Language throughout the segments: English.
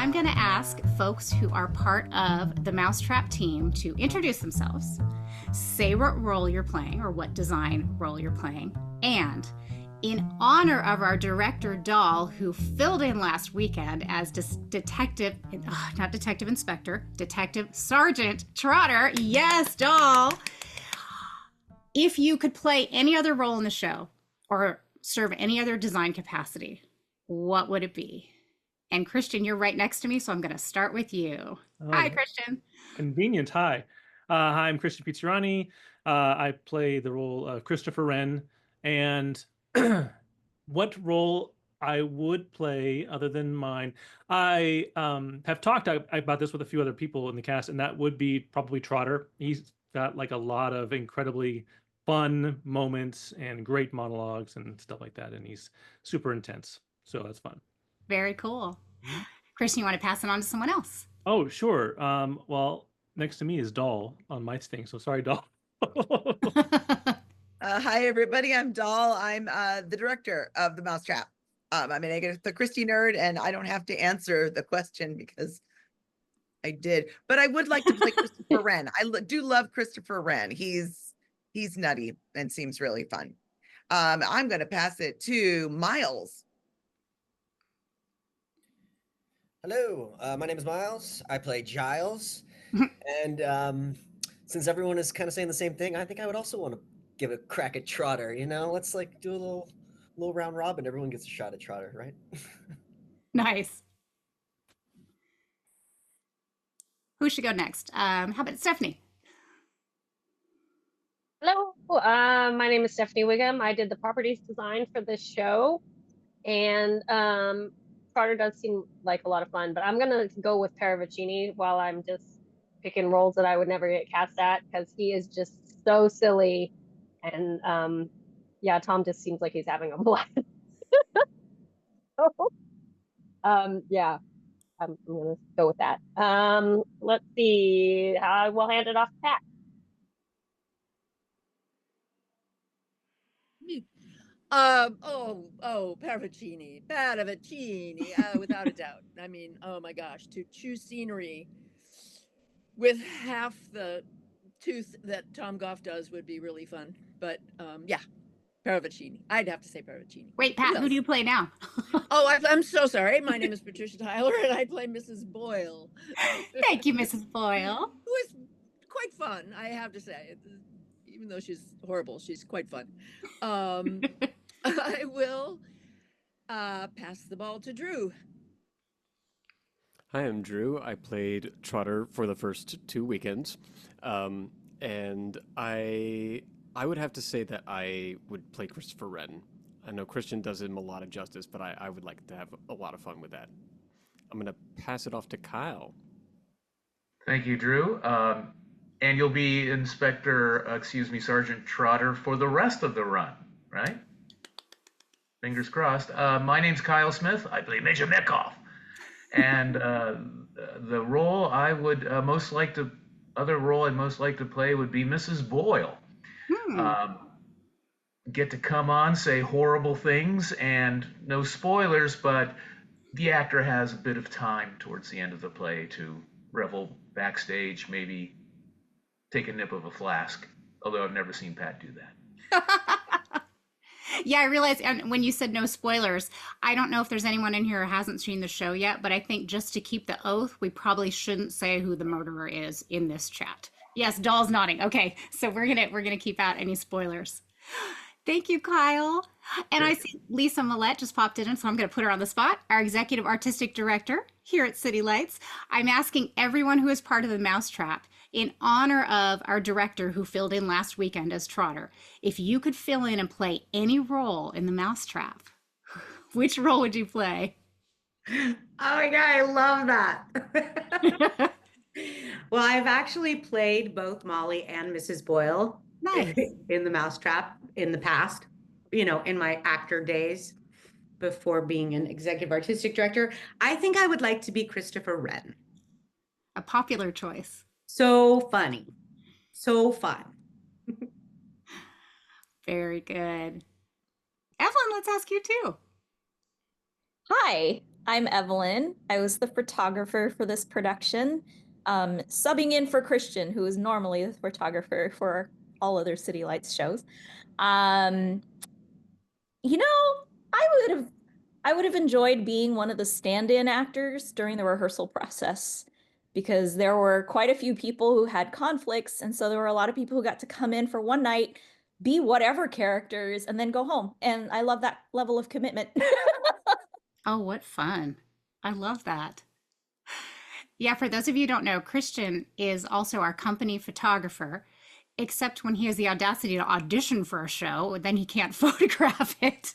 I'm going to ask folks who are part of the Mousetrap team to introduce themselves, say what role you're playing or what design role you're playing, and in honor of our director, Doll, who filled in last weekend as Detective Sergeant Trotter. Yes, Doll. If you could play any other role in the show or serve any other design capacity, what would it be? And Christian, you're right next to me, so I'm going to start with you. Hi, Christian. Convenient. Hi. Hi, I'm Christian Pizzarani. I play the role of Christopher Wren. And what role I would play other than mine, I have talked about this with a few other people in the cast, and that would be probably Trotter. He's got like a lot of incredibly fun moments and great monologues and stuff like that, and he's super intense. So that's fun. Very cool. Christian, you want to pass it on to someone else? Oh, sure. Well, next to me is Doll on my thing. So sorry, Doll. Hi, everybody. I'm Doll. I'm the director of the Mousetrap. I'm an Agatha Christie nerd, and I don't have to answer the question because I did. But I would like to play Christopher Wren. I do love Christopher Wren. He's nutty and seems really fun. I'm going to pass it to Miles. Hello, my name is Miles. I play Giles. And since everyone is kind of saying the same thing, I think I would also want to give a crack at Trotter. Let's like do a little round robin. Everyone gets a shot at Trotter, right? Nice. Who should go next? How about Stephanie? Hello, my name is Stephanie Wiggum. I did the properties design for this show, and Trotter does seem like a lot of fun, but I'm gonna go with Paravicini while I'm just picking roles that I would never get cast at, because he is just so silly, and yeah, Tom just seems like he's having a blast. Yeah, I'm gonna go with that. Let's see. I will hand it off to Pat. Paravicini, without a doubt. I mean, oh my gosh, to choose scenery with half the tooth that Tom Goff does would be really fun. But yeah, Paravicini. I'd have to say Paravicini. Wait, Pat, who do you play now? I'm so sorry. My name is Patricia Tyler, and I play Mrs. Boyle. Thank you, Mrs. Boyle. Who is quite fun, I have to say. Even though she's horrible, she's quite fun. I will pass the ball to Drew. Hi, I'm Drew. I played Trotter for the first 2 weekends, and I would have to say that I would play Christopher Wren. I know Christian does him a lot of justice, but I would like to have a lot of fun with that. I'm going to pass it off to Kyle. Thank you, Drew. And you'll be Sergeant Trotter for the rest of the run, right? Fingers crossed. My name's Kyle Smith. I play Major Metcalf. And the role I'd most like to play would be Mrs. Boyle. Get to come on, say horrible things, and no spoilers, but the actor has a bit of time towards the end of the play to revel backstage, maybe take a nip of a flask, although I've never seen Pat do that. Yeah, I realized, and when you said no spoilers, I don't know if there's anyone in here who hasn't seen the show yet, but I think just to keep the oath, we probably shouldn't say who the murderer is in this chat. Yes, Doll's nodding. Okay, so we're gonna keep out any spoilers. Thank you, Kyle. And I see Lisa Millette just popped in, so I'm going to put her on the spot. Our executive artistic director here at City Lights. I'm asking everyone who is part of the Mousetrap, in honor of our director who filled in last weekend as Trotter, if you could fill in and play any role in the Mousetrap, which role would you play? Oh my God, I love that. Well, I've actually played both Molly and Mrs. Boyle in the Mousetrap in the past, in my actor days before being an executive artistic director. I think I would like to be Christopher Wren. A popular choice. So funny. So fun. Very good. Evelyn, let's ask you too. Hi, I'm Evelyn. I was the photographer for this production, subbing in for Christian, who is normally the photographer for all other City Lights shows. Um, you know, I would have enjoyed being one of the stand-in actors during the rehearsal process because there were quite a few people who had conflicts, and so there were a lot of people who got to come in for one night, be whatever characters, and then go home. And I love that level of commitment. Oh, what fun. I love that. Yeah, for those of you who don't know, Christian is also our company photographer, except when he has the audacity to audition for a show, then he can't photograph it.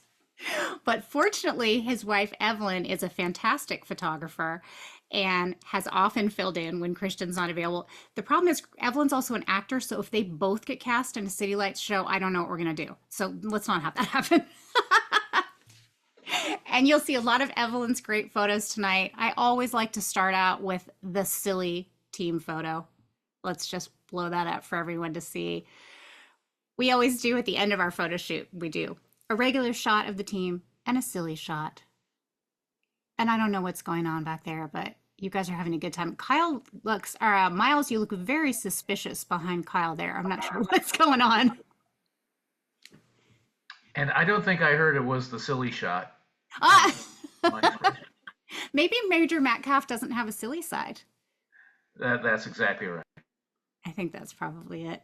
But fortunately, his wife Evelyn is a fantastic photographer and has often filled in when Christian's not available. The problem is Evelyn's also an actor, so if they both get cast in a City Lights show, I don't know what we're gonna do. So let's not have that happen. And you'll see a lot of Evelyn's great photos tonight. I always like to start out with the silly team photo. Let's just blow that up for everyone to see. We always do at the end of our photo shoot, we do a regular shot of the team and a silly shot. And I don't know what's going on back there, but you guys are having a good time. Kyle looks, or Miles, you look very suspicious behind Kyle there. I'm not sure what's going on. And I don't think I heard it was the silly shot. Maybe Major Metcalf doesn't have a silly side. That's exactly right. I think that's probably it.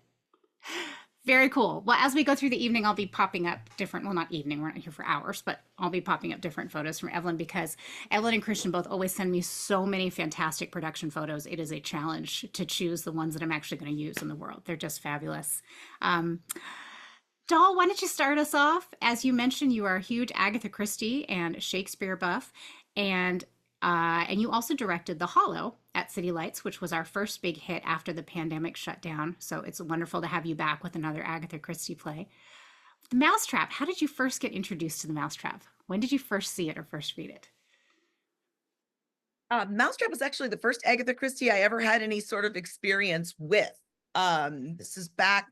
Very cool. Well, as we go through the evening, I'll be popping up different, well, not evening, we're not here for hours, but I'll be popping up different photos from Evelyn because Evelyn and Christian both always send me so many fantastic production photos. It is a challenge to choose the ones that I'm actually going to use in the world. They're just fabulous. Doll, why don't you start us off? As you mentioned, you are a huge Agatha Christie and Shakespeare buff, and you also directed The Hollow at City Lights, which was our first big hit after the pandemic shut down. So it's wonderful to have you back with another Agatha Christie play. The Mousetrap, how did you first get introduced to the Mousetrap? When did you first see it or first read it? Mousetrap was actually the first Agatha Christie I ever had any sort of experience with. This is back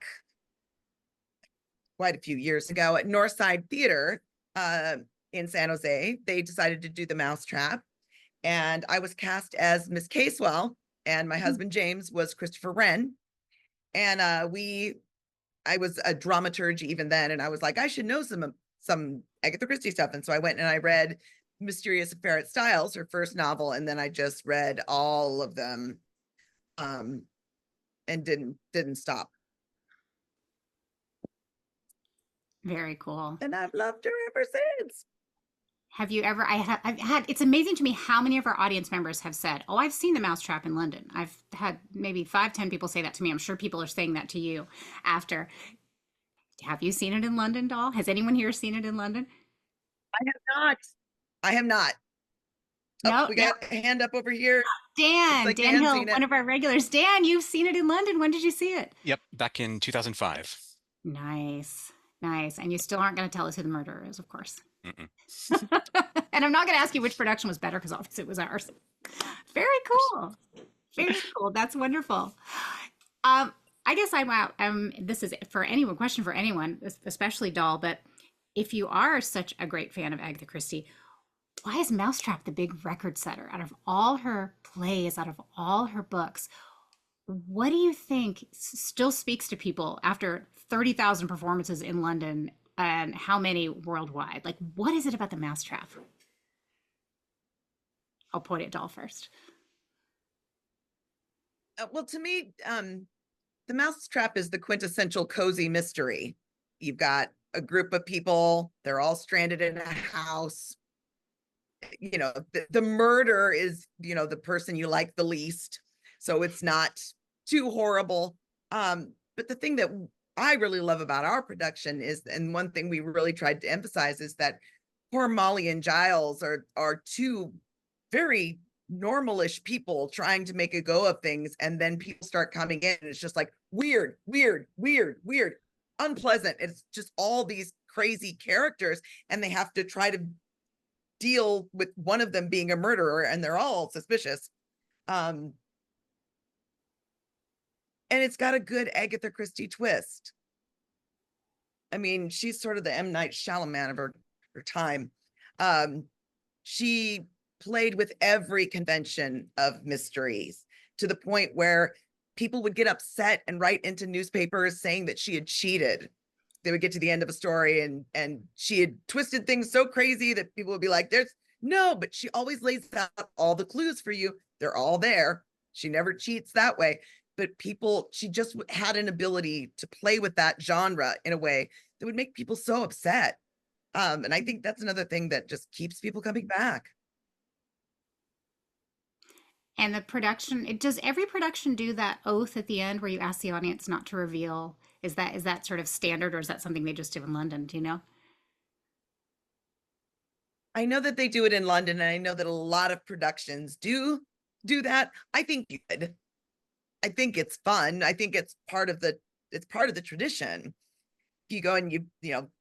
quite a few years ago at Northside Theater in San Jose. They decided to do the Mousetrap, and I was cast as Miss Casewell, and my husband James was Christopher Wren. And I was a dramaturge even then, and I was like, I should know some Agatha Christie stuff. And so I went and I read Mysterious Ferret Styles, her first novel, and then I just read all of them and didn't stop. Very cool. And I've loved her ever since. Have you ever, I've had, it's amazing to me how many of our audience members have said, oh, I've seen the Mousetrap in London. I've had maybe 5-10 people say that to me. I'm sure people are saying that to you after. Have you seen it in London, Doll? Has anyone here seen it in London? I have not. No, we got a hand up over here. Dan, like Dan Hill, seen it. one of our regulars. Dan, you've seen it in London. When did you see it? Yep, back in 2005. Nice, nice. And you still aren't going to tell us who the murderer is, of course. Mm-mm. And I'm not going to ask you which production was better because obviously it was ours. Very cool. Very cool. That's wonderful. I guess I'm out. This is for anyone, question for anyone, especially Doll, but if you are such a great fan of Agatha Christie, why is Mousetrap the big record setter? Out of all her plays, out of all her books, what do you think still speaks to people after 30,000 performances in London and how many worldwide? Like, what is it about the Mousetrap? I'll point at Doll first. Well, to me, the Mousetrap is the quintessential cozy mystery. You've got a group of people, they're all stranded in a house. You know, the murder is, you know, the person you like the least. So it's not too horrible. But the thing that I really love about our production is, and one thing we really tried to emphasize, is that poor Molly and Giles are two very normalish people trying to make a go of things, and then people start coming in and it's just like weird, unpleasant. It's just all these crazy characters, and they have to try to deal with one of them being a murderer, and they're all suspicious. And it's got a good Agatha Christie twist. I mean, she's sort of the M. Night Shyamalan of her time. She played with every convention of mysteries to the point where people would get upset and write into newspapers saying that she had cheated. They would get to the end of a story and she had twisted things so crazy that people would be like, there's no, but she always lays out all the clues for you. They're all there. She never cheats that way. But people, she just had an ability to play with that genre in a way that would make people so upset. And I think that's another thing that just keeps people coming back. And the production, does every production do that oath at the end where you ask the audience not to reveal? Is that sort of standard, or is that something they just do in London? Do you know? I know that they do it in London, and I know that a lot of productions do that. I think good. I think it's fun. I think it's part of the tradition. You go and you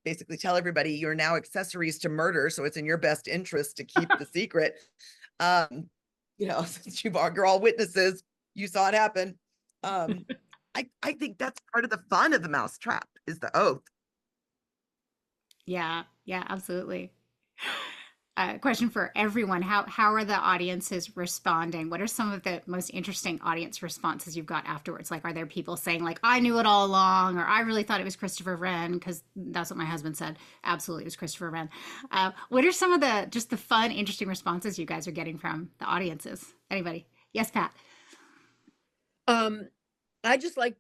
basically tell everybody you're now accessories to murder, so it's in your best interest to keep the secret. Since you're all witnesses, you saw it happen. I think that's part of the fun of the Mousetrap is the oath. Yeah, absolutely. Question for everyone. How are the audiences responding? What are some of the most interesting audience responses you've got afterwards? Like, are there people saying like, I knew it all along, or I really thought it was Christopher Wren, because that's what my husband said. Absolutely, it was Christopher Wren. What are some of the fun, interesting responses you guys are getting from the audiences? Anybody? Yes, Pat. I just like,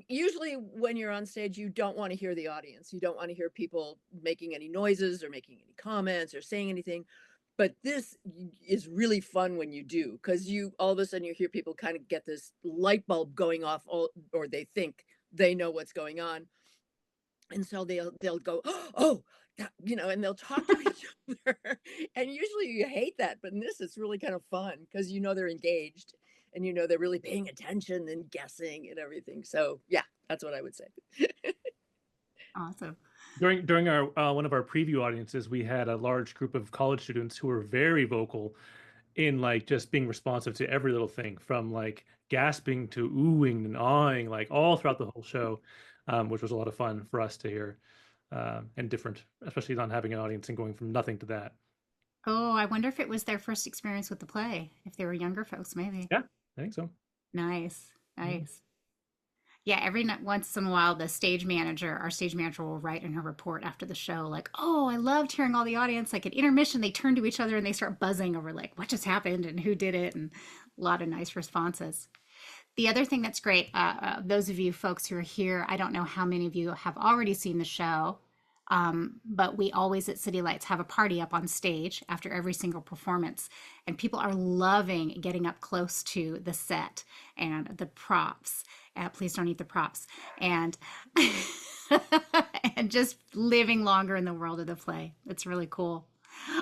usually when you're on stage, you don't want to hear the audience. You don't want to hear people making any noises or making any comments or saying anything. But this is really fun when you do, because you all of a sudden you hear people kind of get this light bulb going off, or they think they know what's going on. And so they'll go, oh, that, and they'll talk to each other. And usually you hate that, but in this it's really kind of fun because they're engaged. And they're really paying attention and guessing and everything. So yeah, that's what I would say. Awesome. During our one of our preview audiences, we had a large group of college students who were very vocal in like just being responsive to every little thing, from like gasping to oohing and awing, like all throughout the whole show, which was a lot of fun for us to hear, and different, especially not having an audience and going from nothing to that. Oh, I wonder if it was their first experience with the play. If they were younger folks, maybe. Yeah. I think so. Nice. Yeah, every once in a while, our stage manager will write in her report after the show, like, oh, I loved hearing all the audience. Like at intermission, they turn to each other and they start buzzing over like, what just happened and who did it? And a lot of nice responses. The other thing that's great, those of you folks who are here, I don't know how many of you have already seen the show. But we always at City Lights have a party up on stage after every single performance, and people are loving getting up close to the set and the props. Please don't eat the props, and and just living longer in the world of the play. It's really cool.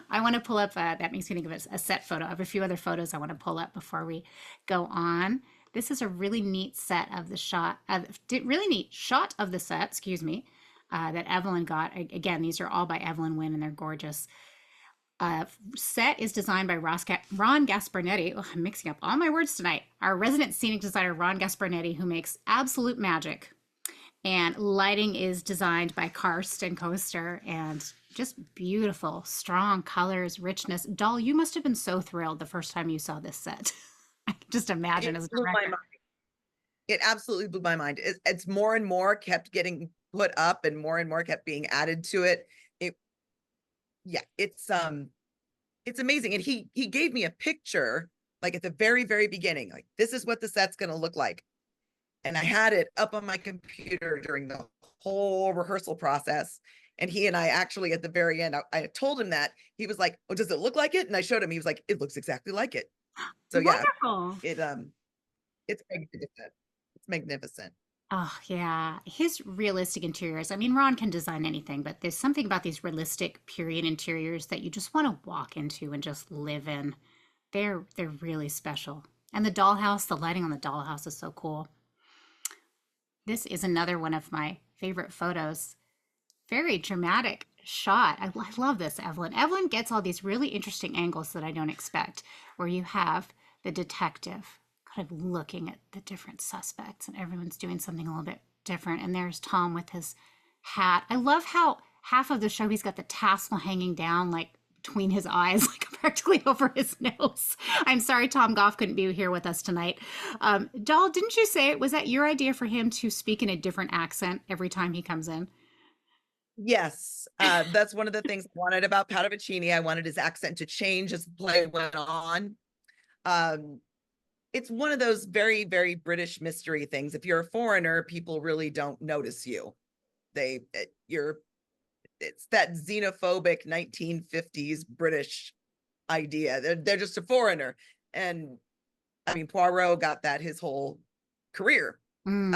I want to pull up, that makes me think of a set photo. I have a few other photos I want to pull up before we go on. This is a really neat really neat shot of the set, excuse me. That Evelyn got. Again, these are all by Evelyn Wynn, and they're gorgeous. Set is designed by Ron Gasparnetti. Oh, I'm mixing up all my words tonight. Our resident scenic designer, Ron Gasparnetti, who makes absolute magic. And lighting is designed by Karst & Coaster, and just beautiful, strong colors, richness. Doll, you must have been so thrilled the first time you saw this set. I can just imagine as a director. It absolutely blew my mind. It's more and more kept getting put up and more kept being added to it. It's amazing. And he gave me a picture like at the very, very beginning, like this is what the set's going to look like. And I had it up on my computer during the whole rehearsal process. And he and I actually at the very end, I told him that. He was like, oh, does it look like it? And I showed him, he was like, it looks exactly like it. So wonderful. It's magnificent. It's magnificent. Oh, yeah. His realistic interiors. I mean, Ron can design anything, but there's something about these realistic period interiors that you just want to walk into and just live in. They're really special. And the dollhouse, the lighting on the dollhouse is so cool. This is another one of my favorite photos. Very dramatic shot. I love this, Evelyn. Evelyn gets all these really interesting angles that I don't expect, where you have the detective kind of looking at the different suspects and everyone's doing something a little bit different. And there's Tom with his hat. I love how half of the show he's got the tassel hanging down like between his eyes like a practically over his nose. I'm sorry Tom Goff couldn't be here with us tonight. Doll, didn't you say, was that your idea for him to speak in a different accent every time he comes in? Yes, that's one of the things I wanted about Paravicini. I wanted his accent to change as the play went on. It's one of those very, very British mystery things. If you're a foreigner, people really don't notice you. It's that xenophobic 1950s British idea. They're just a foreigner. And I mean, Poirot got that his whole career in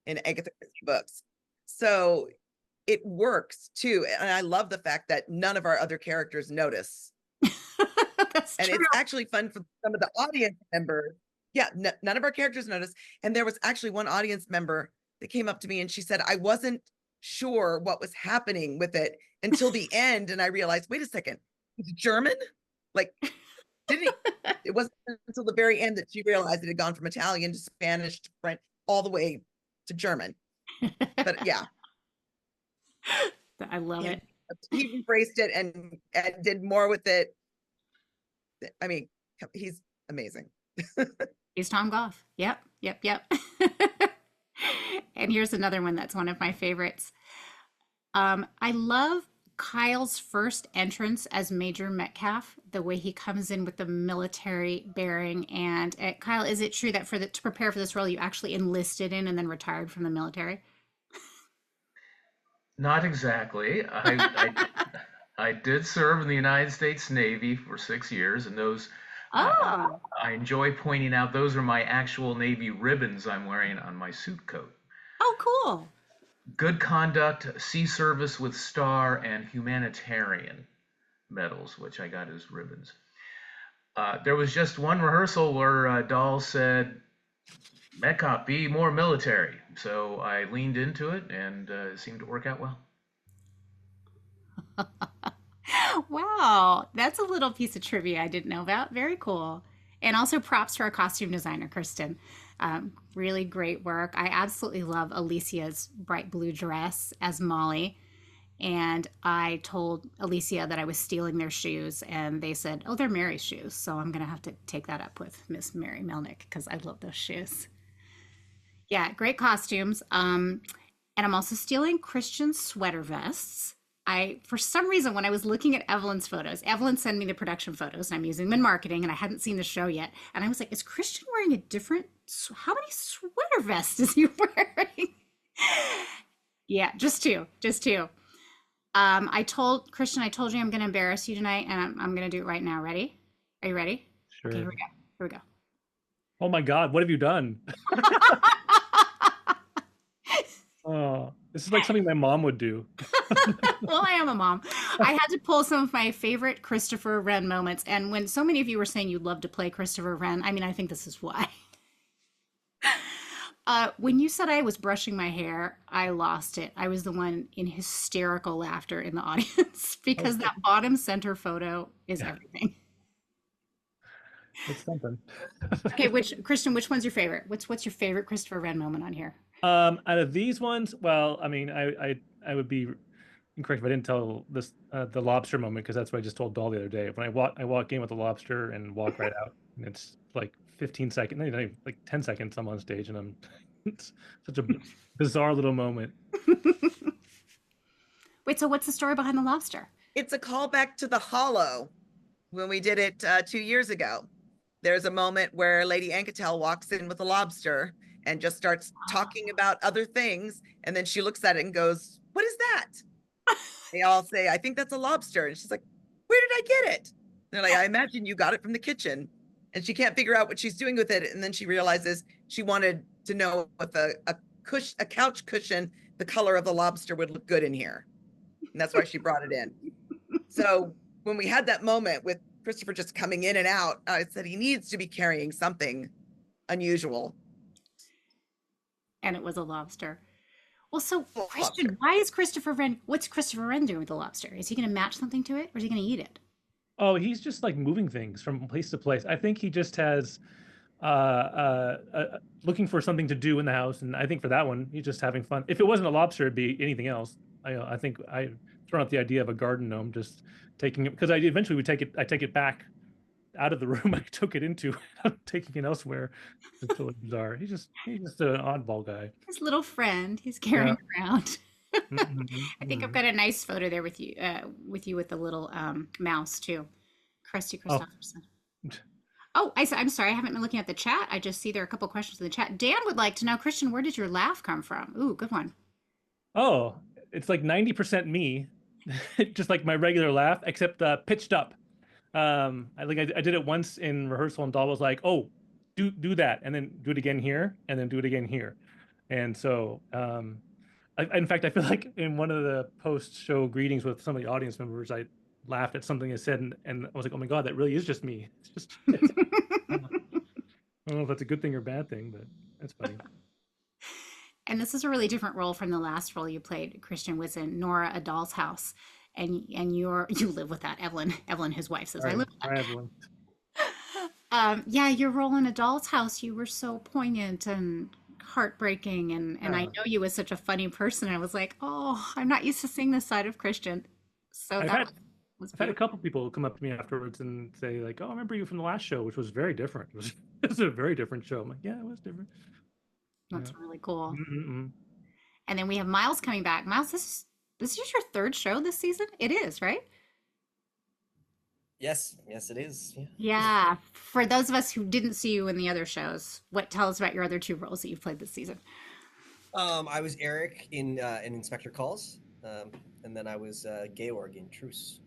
Agatha Christie books. So it works too. And I love the fact that none of our other characters notice. That's and true. it's actually fun for some of the audience members. Yeah, none of our characters notice. And there was actually one audience member that came up to me and she said, I wasn't sure what was happening with it until the end. And I realized, wait a second, it's German? Like, it wasn't until the very end that she realized it had gone from Italian to Spanish to French, all the way to German. But yeah. I love it. He embraced it and did more with it. I mean, he's amazing. He's Tom Goff. Yep. And here's another one that's one of my favorites. I love Kyle's first entrance as Major Metcalf, the way he comes in with the military bearing. And Kyle, is it true that to prepare for this role, you actually enlisted in and then retired from the military? Not exactly. I did serve in the United States Navy for 6 years, and those I enjoy pointing out those are my actual Navy ribbons I'm wearing on my suit coat. Oh, cool. Good conduct, sea service with star, and humanitarian medals, which I got as ribbons. There was just one rehearsal where Doll said, Metcalf, be more military. So I leaned into it, and it seemed to work out well. Wow, that's a little piece of trivia I didn't know about. Very cool. And also props to our costume designer, Kristen. Really great work. I absolutely love Alicia's bright blue dress as Molly. And I told Alicia that I was stealing their shoes, and they said, oh, they're Mary's shoes. So I'm going to have to take that up with Miss Mary Melnick because I love those shoes. Yeah, great costumes. And I'm also stealing Christian's sweater vests. For some reason, when I was looking at Evelyn's photos, Evelyn sent me the production photos, and I'm using them in marketing, and I hadn't seen the show yet. And I was like, is Christian wearing a different, how many sweater vests is he wearing? Yeah, just two. I told Christian, I told you I'm going to embarrass you tonight, and I'm going to do it right now. Ready? Are you ready? Sure. Okay, here we go. Oh my God, what have you done? Oh, this is like something my mom would do. Well, I am a mom. I had to pull some of my favorite Christopher Wren moments. And when so many of you were saying you'd love to play Christopher Wren, I mean, I think this is why. When you said I was brushing my hair, I lost it. I was the one in hysterical laughter in the audience because that bottom center photo is everything. It's something. Okay, Christian, which one's your favorite? What's your favorite Christopher Wren moment on here? Out of these ones, well, I mean, I would be incorrect if I didn't tell this the lobster moment, because that's what I just told Doll the other day. When I walk in with the lobster and walk right out, and it's like 15 seconds, not even, like 10 seconds I'm on stage, and it's such a bizarre little moment. Wait, so what's the story behind the lobster? It's a callback to The Hollow when we did it 2 years ago. There's a moment where Lady Anketel walks in with a lobster and just starts talking about other things. And then she looks at it and goes, what is that? They all say, I think that's a lobster. And she's like, where did I get it? They're like, I imagine you got it from the kitchen. And she can't figure out what she's doing with it. And then she realizes she wanted to know if a couch cushion, the color of the lobster would look good in here. And that's why she brought it in. So when we had that moment with Christopher just coming in and out, I said he needs to be carrying something unusual. And it was a lobster. Well, so Christian, why is Christopher Wren, what's Christopher Wren doing with the lobster? Is he going to match something to it, or is he going to eat it? Oh, he's just like moving things from place to place. I think he just has looking for something to do in the house, and I think for that one, he's just having fun. If it wasn't a lobster, it'd be anything else. I think thrown out the idea of a garden gnome, just taking it, because I eventually would take it back out of the room I took it into, taking it elsewhere. It's totally bizarre. He's just an oddball guy. His little friend he's carrying around. Mhm, I think I've mhm. got a nice photo there with you with the little mouse too. Krusty Oh, Christopherson. Oh, I'm sorry. I haven't been looking at the chat. I just see there are a couple questions in the chat. Dan would like to know, Christian, where did your laugh come from? Ooh, good one. oh, it's like 90% me, just like my regular laugh, except pitched up. I did it once in rehearsal, and Doll was like, "Oh, do that, and then do it again here, and then do it again here." And so, in fact, I feel like in one of the post-show greetings with some of the audience members, I laughed at something I said, and I was like, "Oh my God, that really is just me." It's just, I don't know if that's a good thing or bad thing, but that's funny. And this is a really different role from the last role you played. Christian was in Nora, A Doll's House, and you live with that. Evelyn, his wife, says, "I live with I have one. that." Yeah, your role in A Doll's House, you were so poignant and heartbreaking, and I know you as such a funny person. I was like, oh, I'm not used to seeing this side of Christian. So I've that had was I've had a beautiful. couple people come up to me afterwards and say like, "Oh, I remember you from the last show, which was very different. It was a very different show." I'm like, "Yeah, it was different." Yeah. That's really cool. Mm-mm-mm. And then we have Miles coming back. Miles, this is your third show this season? It is, right? Yes, it is. Yeah. Yeah. For those of us who didn't see you in the other shows, tell us about your other two roles that you've played this season. I was Eric in Inspector Calls, and then I was Georg in Truce,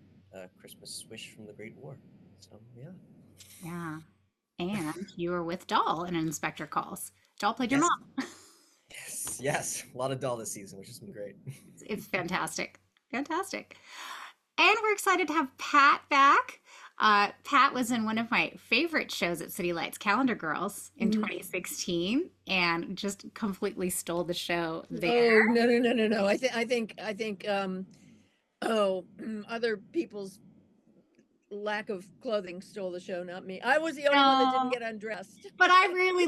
Christmas Wish from the Great War. So yeah. Yeah. And you were with Doll in Inspector Calls. Doll played your Yes. mom. Yes, a lot of Doll this season, which has been great. It's fantastic. Fantastic. And we're excited to have Pat back. Pat was in one of my favorite shows at City Lights, Calendar Girls, in 2016, and just completely stole the show there. Oh, no. I think other people's lack of clothing stole the show, not me. I was the only one that didn't get undressed. But I really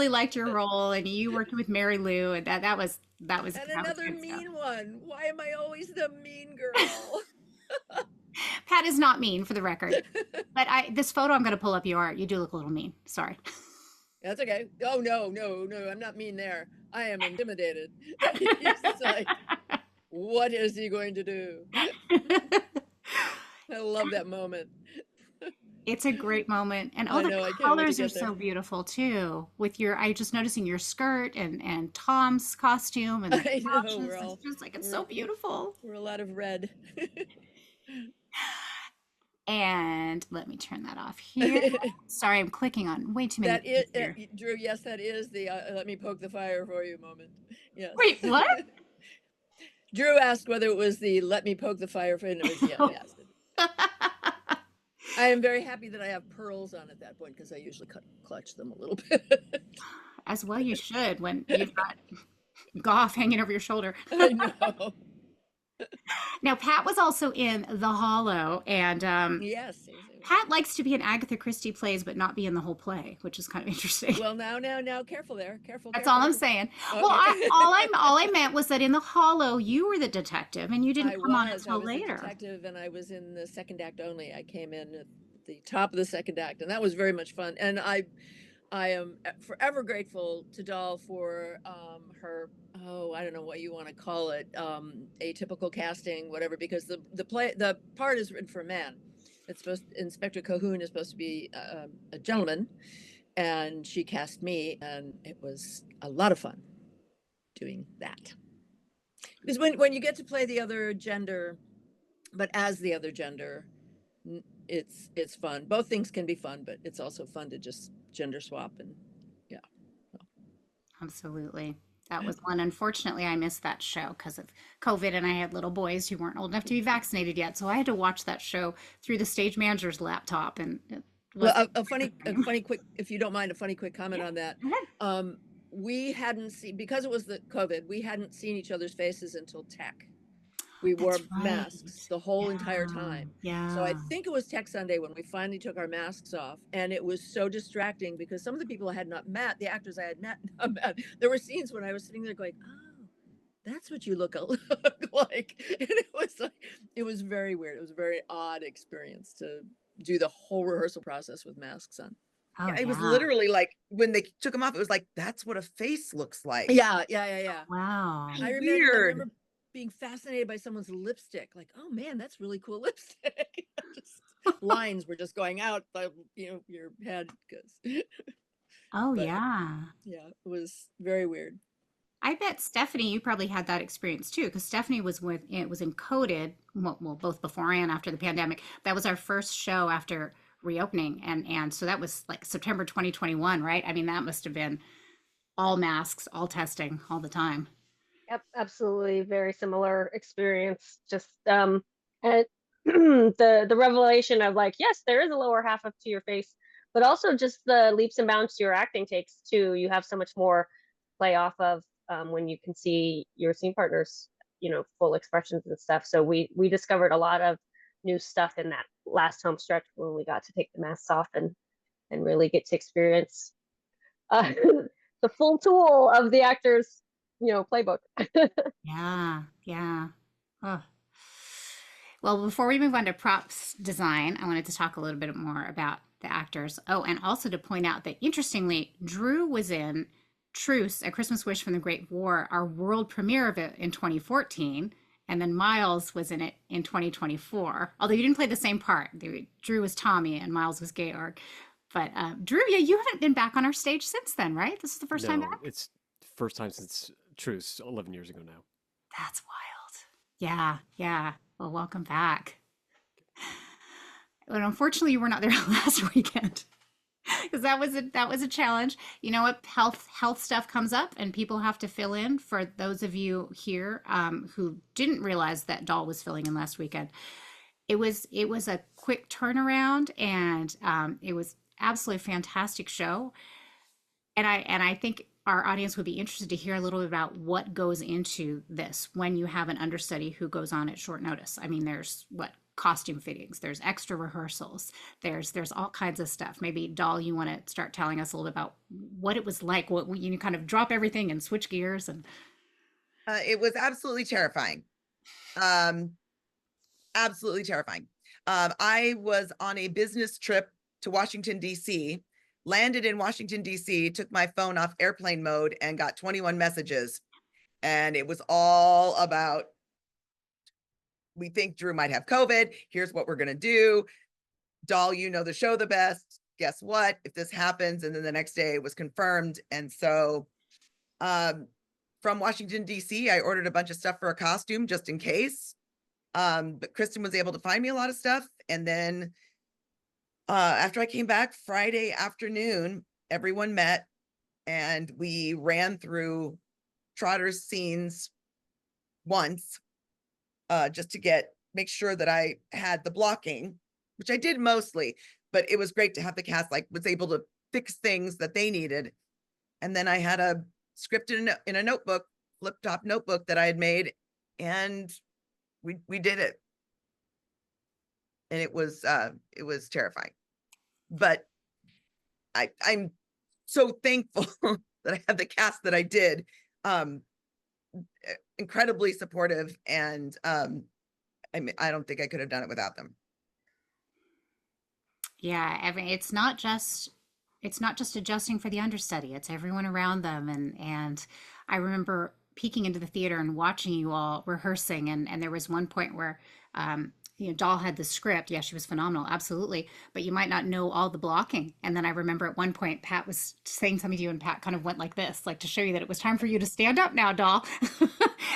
liked your role, and you worked with Mary Lou, and that was And another mean one. Why am I always the mean girl? Pat is not mean, for the record. But this photo I'm going to pull up, you do look a little mean. Sorry. That's okay. Oh, no. I'm not mean there. I am intimidated. It's like, what is he going to do? I love that moment. It's a great moment. And the colors are so beautiful too. With I just noticing your skirt and Tom's costume and I know, it's so beautiful. We're a lot of red. And let me turn that off here. Sorry, I'm clicking on way too many. Drew, yes, that is the let me poke the fire for you moment. Yes. Wait, what? Drew asked whether it was the let me poke the fire for you. Yes. I am very happy that I have pearls on at that point because I usually clutch them a little bit. As well you should when you've got Goff hanging over your shoulder. I know. Now, Pat was also in The Hollow, and yes, Pat likes to be in Agatha Christie plays, but not be in the whole play, which is kind of interesting. Well, now, careful there, careful. That's all I'm saying. Okay. Well, all I meant was that in The Hollow, you were the detective, and you didn't come on until later. The detective, and I was in the second act only. I came in at the top of the second act, and that was very much fun. And I am forever grateful to Doll for her, I don't know what you want to call it, atypical casting, whatever, because the part is written for a man. Inspector Cahoon is supposed to be a gentleman, and she cast me, and it was a lot of fun doing that. Because when you get to play the other gender, but as the other gender, it's fun. Both things can be fun, but it's also fun to just gender swap, and yeah. Absolutely. That was one. Unfortunately, I missed that show because of COVID, and I had little boys who weren't old enough to be vaccinated yet. So I had to watch that show through the stage manager's laptop. And a funny quick, if you don't mind, a funny quick comment on that. We hadn't seen, because it was the COVID, we hadn't seen each other's faces until tech. We wore masks the whole entire time. Yeah. So I think it was Tech Sunday when we finally took our masks off, and it was so distracting because some of the people I had not met, the actors I had not met, there were scenes when I was sitting there going, oh, that's what you look like. And it was very weird. It was a very odd experience to do the whole rehearsal process with masks on. Oh, It was yeah. literally like when they took them off, it was like, that's what a face looks like. Yeah. Wow. I remember being fascinated by someone's lipstick. Like, oh man, that's really cool lipstick. Just lines were just going out of your head because. Oh, But, yeah. Yeah, it was very weird. I bet Stephanie, you probably had that experience too, because Stephanie was it was encoded, well, both before and after the pandemic. That was our first show after reopening, and so that was like September 2021, right? I mean, that must have been all masks, all testing, all the time. Yep, absolutely, very similar experience. Just and the revelation of like, yes, there is a lower half up to your face, but also just the leaps and bounds your acting takes too. You have so much more play off of when you can see your scene partners, full expressions and stuff. So we discovered a lot of new stuff in that last home stretch when we got to take the masks off and really get to experience the full tool of the actor's playbook. Yeah. Oh. Well, before we move on to props design, I wanted to talk a little bit more about the actors. Oh, and also to point out that interestingly, Drew was in Truce, A Christmas Wish from the Great War, our world premiere of it in 2014. And then Miles was in it in 2024. Although you didn't play the same part. Drew was Tommy and Miles was Georg. But Drew, yeah, you haven't been back on our stage since then, right? This is the first time back? It's first time since Truce 11 years ago now. That's wild. Yeah. Well, welcome back. But unfortunately, you were not there last weekend. Because that was a challenge. You know what? Health stuff comes up, and people have to fill in. For those of you here who didn't realize that Doll was filling in last weekend, it was a quick turnaround, and it was absolutely fantastic show. And I think our audience would be interested to hear a little bit about what goes into this when you have an understudy who goes on at short notice. I mean, there's costume fittings, there's extra rehearsals, there's all kinds of stuff. Maybe Doll, you want to start telling us a little bit about what it was like, what you kind of drop everything and switch gears. And it was absolutely terrifying. Absolutely terrifying. I was on a business trip to Washington, DC, landed in Washington, DC, took my phone off airplane mode and got 21 messages. And it was all about, we think Drew might have COVID. Here's what we're going to do. Doll, you know the show the best. Guess what? If this happens, and then the next day it was confirmed. And so from Washington, DC, I ordered a bunch of stuff for a costume just in case. But Kristen was able to find me a lot of stuff. And then after I came back Friday afternoon, everyone met and we ran through Trotter's scenes once just to make sure that I had the blocking, which I did mostly, but it was great to have the cast was able to fix things that they needed. And then I had a script in a notebook, flip top notebook that I had made, and we did it. And it was terrifying, but I'm so thankful that I had the cast that I did. Incredibly supportive, and I don't think I could have done it without them. Yeah, it's not just adjusting for the understudy, it's everyone around them. And I remember peeking into the theater and watching you all rehearsing, and there was one point where Doll had the script. Yeah, she was phenomenal, absolutely. But you might not know all the blocking. And then I remember at one point, Pat was saying something to you, and Pat kind of went like this, like to show you that it was time for you to stand up now, Doll.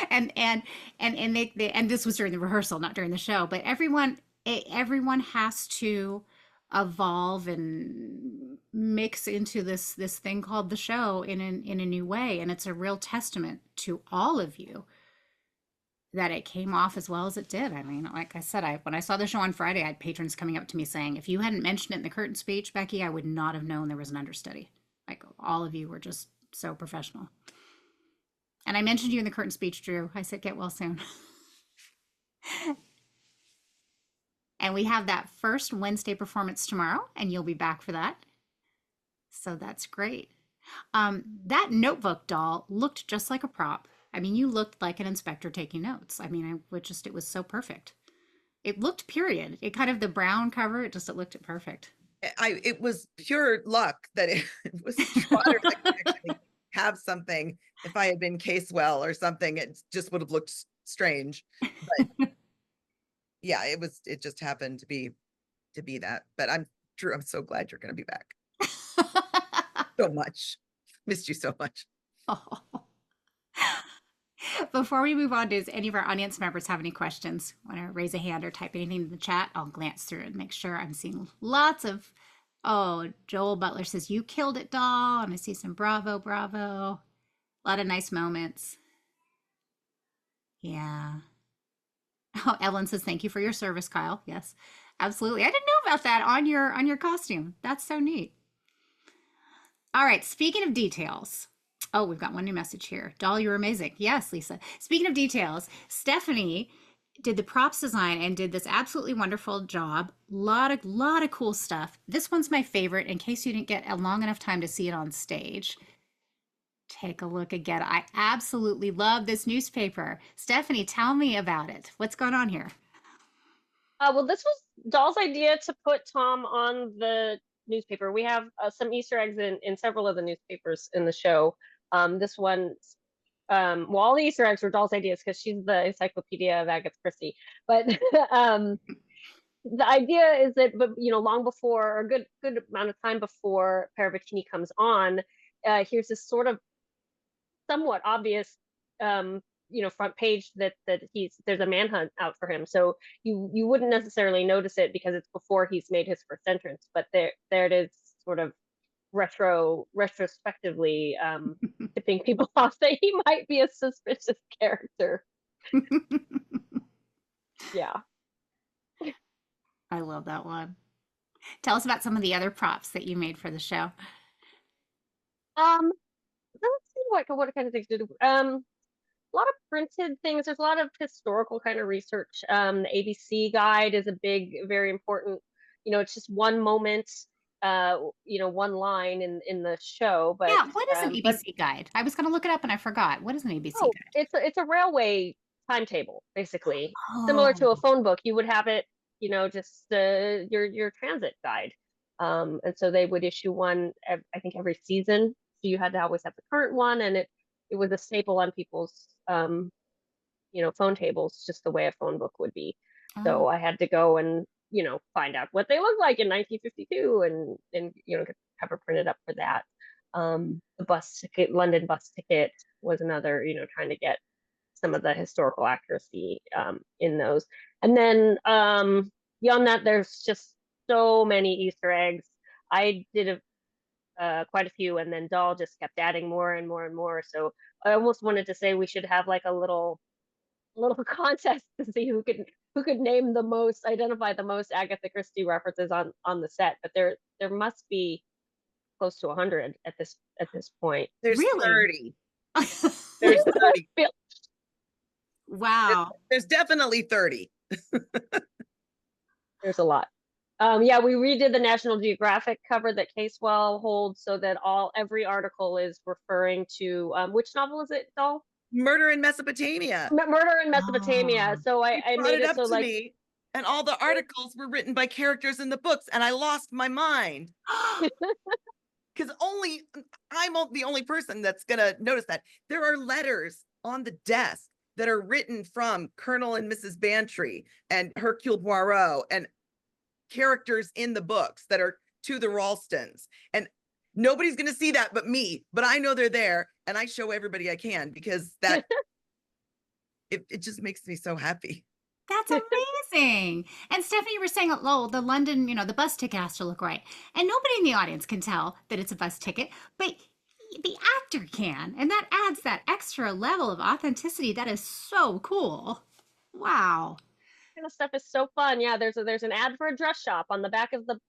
and this was during the rehearsal, not during the show. But everyone has to evolve and mix into this thing called the show in a new way. And it's a real testament to all of you that it came off as well as it did. I mean, like I said, when I saw the show on Friday, I had patrons coming up to me saying, if you hadn't mentioned it in the curtain speech, Becky, I would not have known there was an understudy. Like, all of you were just so professional. And I mentioned you in the curtain speech, Drew. I said, get well soon. And we have that first Wednesday performance tomorrow, and you'll be back for that. So that's great. That notebook, Doll, looked just like a prop. I mean, you looked like an inspector taking notes. I mean, it was so perfect. It looked period. It kind of the brown cover, it looked perfect. It was pure luck that it was Trotter that could actually have something. If I had been Casewell or something, it just would have looked strange. But yeah, it just happened to be that. But Drew, I'm so glad you're going to be back. So much. Missed you so much. Oh. Before we move on, does any of our audience members have any questions? Want to raise a hand or type anything in the chat? I'll glance through and make sure I'm seeing lots of. Oh, Joel Butler says, you killed it, doll. And I see some bravo, bravo. A lot of nice moments. Yeah. Oh, Ellen says, thank you for your service, Kyle. Yes, absolutely. I didn't know about that on your costume. That's so neat. All right, speaking of details. Oh, we've got one new message here. Doll, you're amazing. Yes, Lisa. Speaking of details, Stephanie did the props design and did this absolutely wonderful job. Lot of cool stuff. This one's my favorite in case you didn't get a long enough time to see it on stage. Take a look again. I absolutely love this newspaper. Stephanie, tell me about it. What's going on here? Well, this was Doll's idea to put Tom on the newspaper. We have some Easter eggs in several of the newspapers in the show. This one, well, all the Easter eggs were Doll's ideas because she's the encyclopedia of Agatha Christie. But the idea is that, long before, or a good amount of time before Paravicini comes on, here's this sort of somewhat obvious, front page that there's a manhunt out for him. So you wouldn't necessarily notice it because it's before he's made his first entrance. But there it is, sort of retrospectively tipping people off that he might be a suspicious character. Yeah. I love that one. Tell us about some of the other props that you made for the show. Let's see what kind of things to do. A lot of printed things. There's a lot of historical kind of research. The ABC guide is a big, very important. It's just one moment. One line in the show. But yeah, what is an ABC guide? I was going to look it up and I forgot. What is an ABC guide? It's a railway timetable, basically. Similar to a phone book. You would have it, just your transit guide. And so they would issue one, I think, every season. So you had to always have the current one, and it was a staple on people's phone tables, just the way a phone book would be. So I had to go and find out what they looked like in 1952 and have it printed up for that. The bus ticket, London bus ticket, was another, trying to get some of the historical accuracy in those. And then beyond that, there's just so many Easter eggs. I did quite a few, and then Doll just kept adding more and more and more. So I almost wanted to say we should have like a little contest to see who could identify the most Agatha Christie references on the set. But there must be close to 100 at this point. There's really? 30. There's 30. Wow. There's definitely 30. There's a lot. Yeah, we redid the National Geographic cover that Casewell holds so that every article is referring to which novel is it, Doll? Murder in Mesopotamia. Murder in Mesopotamia. So I made it so like me, and all the articles were written by characters in the books, and I lost my mind. Because I'm the only person that's gonna notice that. There are letters on the desk that are written from Colonel and Mrs. Bantry and Hercule Poirot and characters in the books that are to the Ralstons, and nobody's going to see that but me, but I know they're there, and I show everybody I can because that it just makes me so happy. That's amazing. And Stephanie, you were saying, oh, the London, the bus ticket has to look right, and nobody in the audience can tell that it's a bus ticket, but the actor can, and that adds that extra level of authenticity. That is so cool. Wow. Kind of stuff is so fun. Yeah, there's an ad for a dress shop on the back of the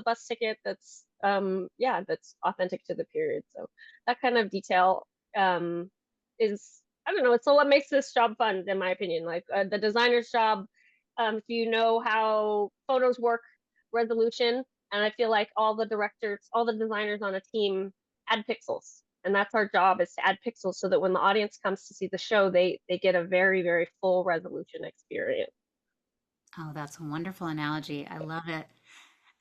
bus ticket that's that's authentic to the period. So that kind of detail is, I don't know, it's what makes this job fun, in my opinion. Like the designer's job, if you know how photos work, resolution, and I feel like all the designers on a team add pixels And that's our job, is to add pixels so that when the audience comes to see the show, they get a very, very full resolution experience. Oh, that's a wonderful analogy. I love it.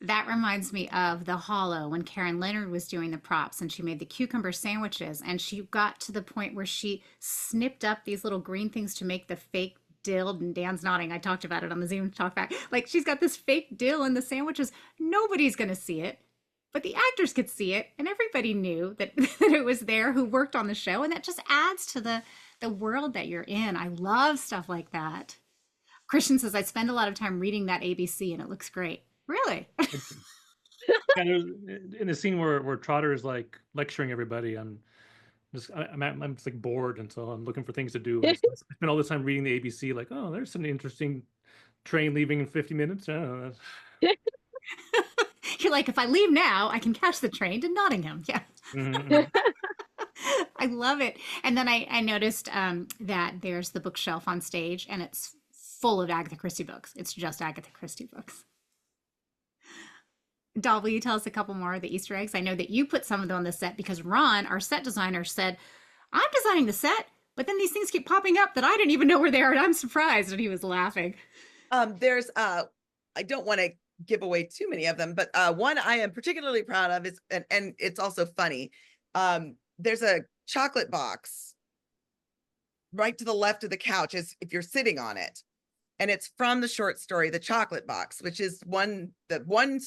That reminds me of The Hollow when Karen Leonard was doing the props and she made the cucumber sandwiches and she got to the point where she snipped up these little green things to make the fake dill. And Dan's nodding. I talked about it on the Zoom talkback. Like she's got this fake dill in the sandwiches. Nobody's going to see it, but the actors could see it and everybody knew that, that it was there who worked on the show. And that just adds to the world that you're in. I love stuff like that. Christian says, I spend a lot of time reading that ABC and it looks great. Really? And in the scene where Trotter is like lecturing everybody, I'm just like bored, and so I'm looking for things to do. And so I spend all this time reading the ABC, like, oh, there's some interesting train leaving in 50 minutes. Oh, You're like, if I leave now, I can catch the train to Nottingham. Yeah. I love it. And then I noticed that there's the bookshelf on stage, and it's full of Agatha Christie books. It's just Agatha Christie books. Doll, will you tell us a couple more of the Easter eggs? I know that you put some of them on the set because Ron, our set designer, said, I'm designing the set, but then these things keep popping up that I didn't even know were there, and I'm surprised. And he was laughing. There's I don't want to give away too many of them, but one I am particularly proud of is, and it's also funny. There's a chocolate box right to the left of the couch as if you're sitting on it. And it's from the short story, The Chocolate Box, which is the one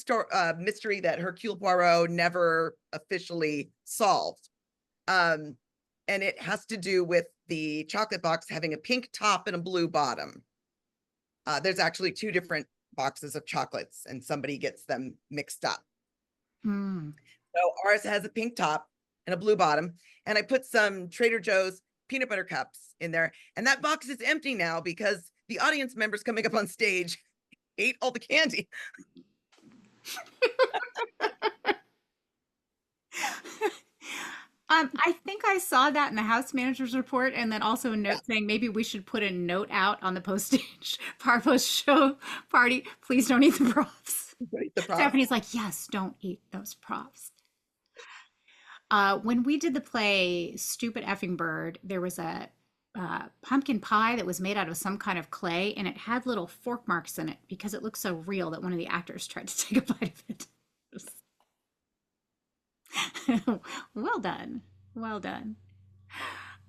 mystery that Hercule Poirot never officially solved. And it has to do with the chocolate box having a pink top and a blue bottom. There's actually two different boxes of chocolates and somebody gets them mixed up. So ours has a pink top and a blue bottom. And I put some Trader Joe's peanut butter cups in there. And that box is empty now because the audience members coming up on stage ate all the candy. I think I saw that in the house manager's report, and then also a note saying maybe we should put a note out on the post-stage show party. Please don't eat the props. Stephanie's like, yes, don't eat those props. When we did the play Stupid Effing Bird, there was a pumpkin pie that was made out of some kind of clay, and it had little fork marks in it because it looked so real that one of the actors tried to take a bite of it. Well done. Well done.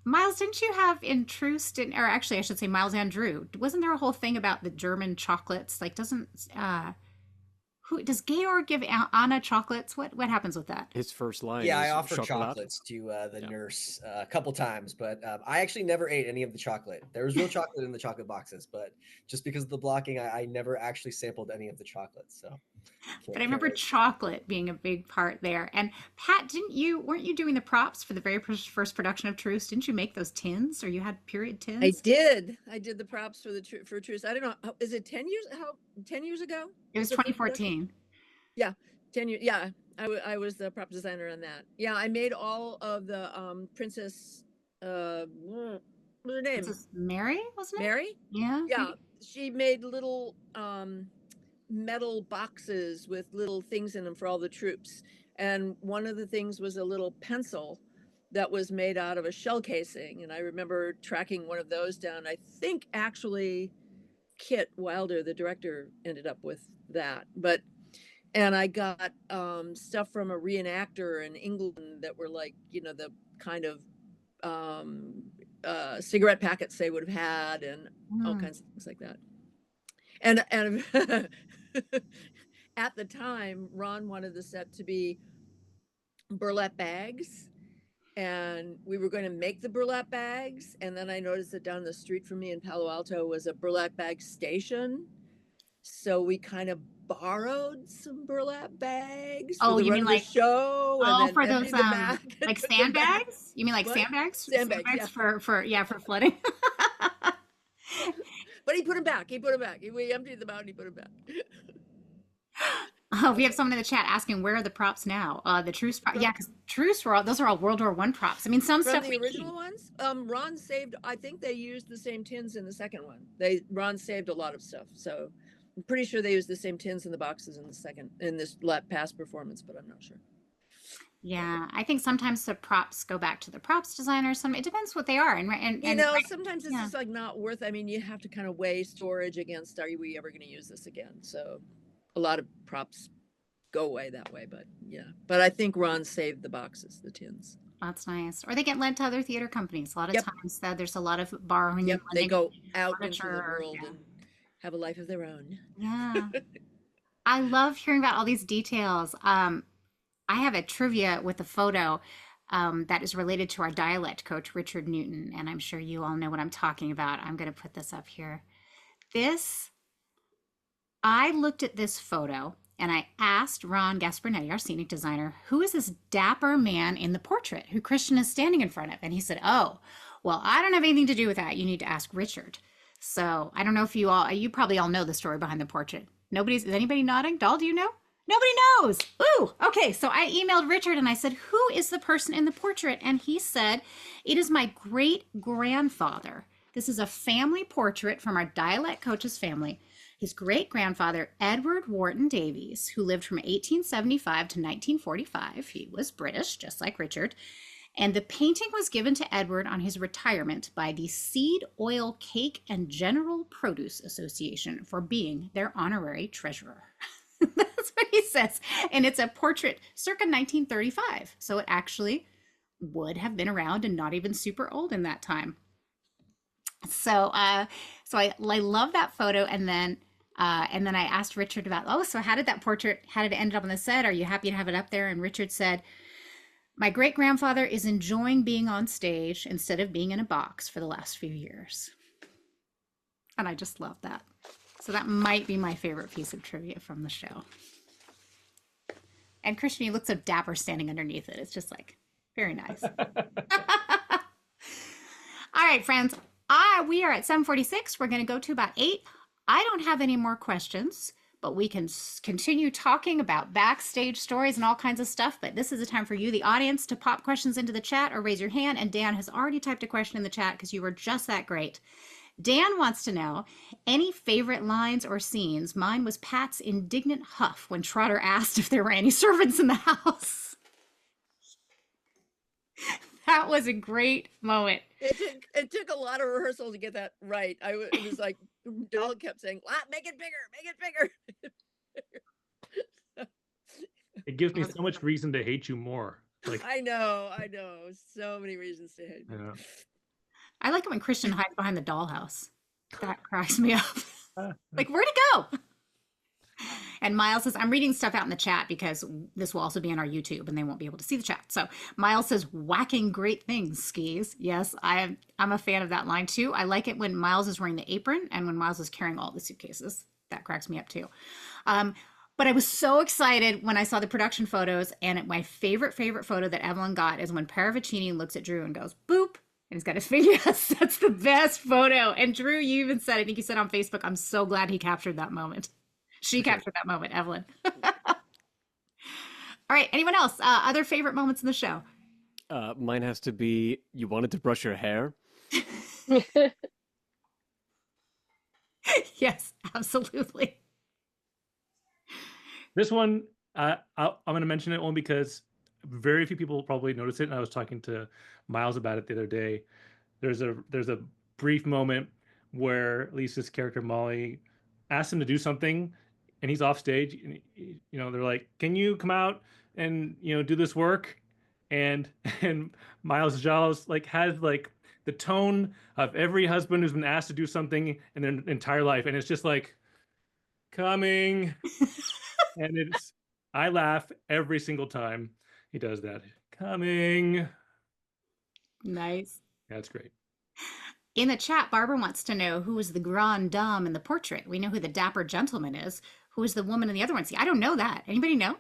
Miles, didn't you have in Truce, or actually I should say Miles and Drew, wasn't there a whole thing about the German chocolates? Like does Georg give Anna chocolates? What happens with that? His first line. Yeah, is I offered chocolate. chocolates to the nurse a couple times, but I actually never ate any of the chocolate. There was real chocolate in the chocolate boxes, but just because of the blocking, I never actually sampled any of the chocolates. So, but I remember chocolate being a big part there. And Pat, weren't you doing the props for the very first production of Truce? Didn't you make those tins, or you had period tins? I did the props for Truce. I don't know. Is it 10 years? 10 years ago? It was 2014. Yeah, 10 years. Yeah, I was the prop designer on that. Yeah, I made all of the Princess. What was her name? Princess Mary, wasn't it? Mary? Yeah. Yeah, she made little metal boxes with little things in them for all the troops. And one of the things was a little pencil that was made out of a shell casing. And I remember tracking one of those down. I think actually Kit Wilder, the director, ended up with that. And I got stuff from a reenactor in England that were like, the kind of cigarette packets they would have had and all kinds of things like that. And at the time, Ron wanted the set to be burlap bags. And we were going to make the burlap bags. And then I noticed that down the street from me in Palo Alto was a burlap bag station. So we kind of borrowed some burlap bags. Oh, you mean like show? Oh, for those like sandbags? You mean like sandbags? Sandbags, yeah. for flooding. But he put them back. We emptied them out and he put them back. Oh, we have someone in the chat asking where are the props now? The Truce props. Yeah, because Truce those are all World War I props. I mean, some stuff. The original ones. Ron saved. I think they used the same tins in the second one. Ron saved a lot of stuff. So I'm pretty sure they used the same tins in the boxes in this past performance, but I'm not sure. Yeah, I think sometimes the props go back to the props designer. It depends what they are, You know, sometimes it's yeah. just like not worth. I mean, you have to kind of weigh storage against, are we ever going to use this again? So a lot of props go away that way, but yeah. But I think Ron saved the boxes, the tins. That's nice. Or they get lent to other theater companies. A lot of Yep. times there's a lot of borrowing Yep, and they lending go out into the furniture. world and have a life of their own. Yeah. I love hearing about all these details. I have a trivia with a photo that is related to our dialect coach, Richard Newton, and I'm sure you all know what I'm talking about. I'm going to put this up here. I looked at this photo and I asked Ron Gaspernetti, our scenic designer, who is this dapper man in the portrait who Christian is standing in front of? And he said, oh, well, I don't have anything to do with that. You need to ask Richard. So I don't know if you probably all know the story behind the portrait. Is anybody nodding? Doll, do you know? Nobody knows. Ooh, okay. So I emailed Richard and I said, who is the person in the portrait? And he said, it is my great grandfather. This is a family portrait from our dialect coach's family. His great grandfather, Edward Wharton Davies, who lived from 1875 to 1945. He was British, just like Richard. And the painting was given to Edward on his retirement by the Seed Oil Cake and General Produce Association for being their honorary treasurer. That's what he says. And it's a portrait circa 1935. So it actually would have been around and not even super old in that time. So I love that photo. And then I asked Richard about, so how did it end up on the set? Are you happy to have it up there? And Richard said, my great grandfather is enjoying being on stage instead of being in a box for the last few years. And I just love that. So that might be my favorite piece of trivia from the show. And Christian, you look so dapper standing underneath it. It's just like, very nice. All right, friends. We are at 7:46. We're going to go to about 8. I don't have any more questions, but we can continue talking about backstage stories and all kinds of stuff. But this is a time for you, the audience, to pop questions into the chat or raise your hand. And Dan has already typed a question in the chat because you were just that great. Dan wants to know, any favorite lines or scenes? Mine was Pat's indignant huff when Trotter asked if there were any servants in the house. That was a great moment. It took a lot of rehearsal to get that right. It was like, Doll kept saying, make it bigger. It gives me so much reason to hate you more. Like, I know. So many reasons to hate. Yeah. I like it when Christian hides behind the dollhouse. That cracks me up. Like, where'd it go? And Miles says, I'm reading stuff out in the chat because this will also be on our YouTube and they won't be able to see the chat. So Miles says, whacking great things, skis. Yes, I'm a fan of that line too. I like it when Miles is wearing the apron and when Miles is carrying all the suitcases. That cracks me up too. But I was so excited when I saw the production photos, and my favorite photo that Evelyn got is when Paravicini looks at Drew and goes, boop. And he's got his finger. Yes, that's the best photo. And Drew, you even said, I think you said on Facebook, I'm so glad he captured that moment. She captured that moment, Evelyn. All right. Anyone else? Other favorite moments in the show? Mine has to be, you wanted to brush your hair? Yes, absolutely. This one, I'm going to mention it only because very few people probably notice it. And I was talking to Miles about it the other day. There's a brief moment where Lisa's character Molly asks him to do something, and he's off stage. And, they're like, "Can you come out and do this work?" And Miles Giles has the tone of every husband who's been asked to do something in their entire life, and it's just like, coming. And I laugh every single time he does that. Coming. Nice. That's great. In the chat, Barbara wants to know who is the grande dame in the portrait. We know who the dapper gentleman is. Who is the woman in the other one? See, I don't know that. Anybody know?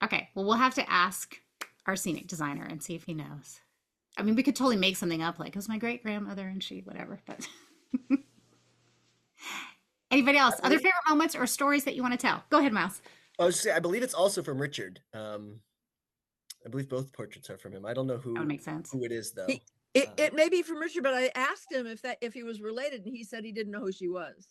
Okay, well, we'll have to ask our scenic designer and see if he knows. I mean, we could totally make something up, like, it was my great grandmother and she, whatever. But anybody else? Other favorite moments or stories that you want to tell? Go ahead, Mouse. I believe it's also from Richard. I believe both portraits are from him. I don't know who. That would make sense. Who it is though. It may be from Richard, but I asked him if he was related, and he said he didn't know who she was.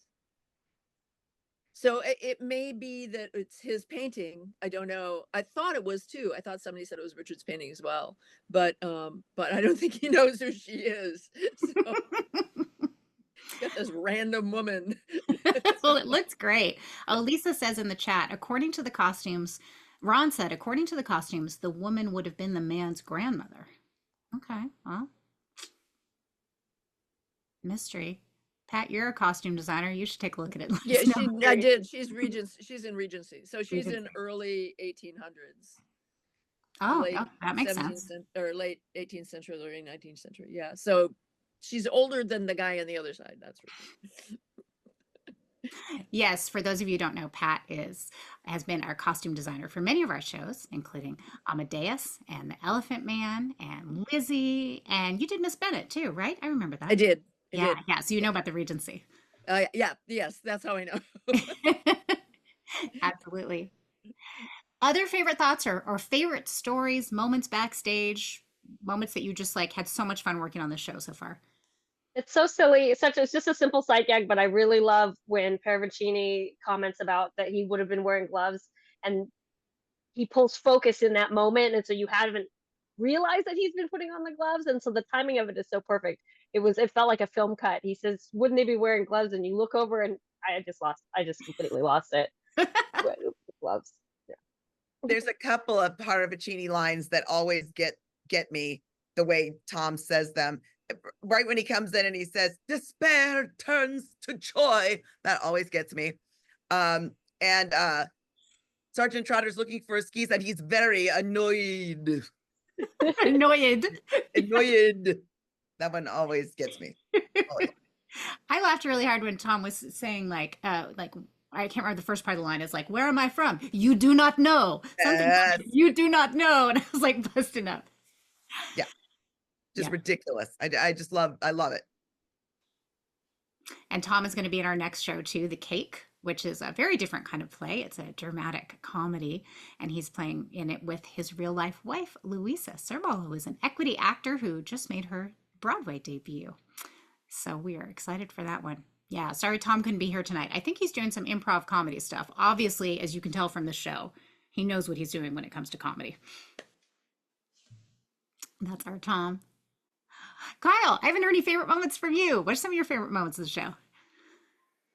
So it may be that it's his painting. I don't know. I thought it was too. I thought somebody said it was Richard's painting as well, but I don't think he knows who she is. So got this random woman. Well, it looks great. Oh, Lisa says in the chat, according to the costumes, Ron said, according to the costumes, the woman would have been the man's grandmother. Okay, well, mystery. Pat, you're a costume designer. You should take a look at it. Yeah, I did. She's in Regency. So she's in early 1800s. Oh, that makes sense. Or late 18th century, early 19th century. Yeah. So she's older than the guy on the other side. That's right. Yes, for those of you who don't know, Pat has been our costume designer for many of our shows, including Amadeus and the Elephant Man and Lizzie, and you did Miss Bennett too, right? I remember that. I did. Yeah. So you know about the Regency. Yes, that's how I know. Absolutely. Other favorite thoughts or favorite stories, moments backstage, moments that you just like had so much fun working on the show so far? It's so silly. It's just a simple side gag, but I really love when Paravicini comments about that he would have been wearing gloves, and he pulls focus in that moment, and so you haven't realized that he's been putting on the gloves, and so the timing of it is so perfect. It felt like a film cut. He says, "Wouldn't they be wearing gloves?" And you look over, and I just completely lost it. Gloves. Yeah. There's a couple of Paravicini lines that always get me the way Tom says them. Right when he comes in and he says, "Despair turns to joy," that always gets me. And Sergeant Trotter's looking for his skis and he's very annoyed. Annoyed. That one always gets me. Always. I laughed really hard when Tom was saying like I can't remember the first part of the line. Is like, "Where am I from? You do not know." Something like, you do not know. And I was like busting up. Yeah. Just ridiculous. I love it. And Tom is going to be in our next show too, The Cake, which is a very different kind of play. It's a dramatic comedy, and he's playing in it with his real life wife, Louisa Sermal, who is an equity actor who just made her Broadway debut. So we are excited for that one. Yeah, sorry Tom couldn't be here tonight. I think he's doing some improv comedy stuff. Obviously, as you can tell from the show, he knows what he's doing when it comes to comedy. That's our Tom. Kyle, I haven't heard any favorite moments from you. What are some of your favorite moments of the show?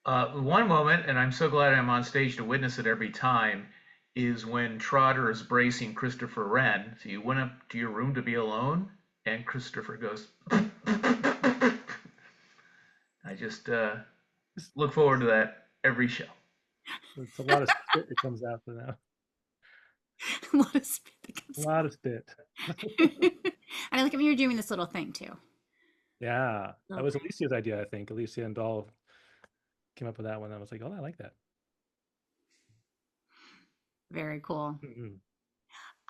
One moment, and I'm so glad I'm on stage to witness it every time, is when Trotter is bracing Christopher Wren. So you went up to your room to be alone, and Christopher goes. I just look forward to that every show. It's a lot of spit that comes after that. A lot of spit that comes. A lot of spit. And I like when you're doing this little thing too. Yeah, that was Alicia's idea, I think. Alicia and Doll came up with that one. I was like, oh, I like that. Very cool. Mm-hmm.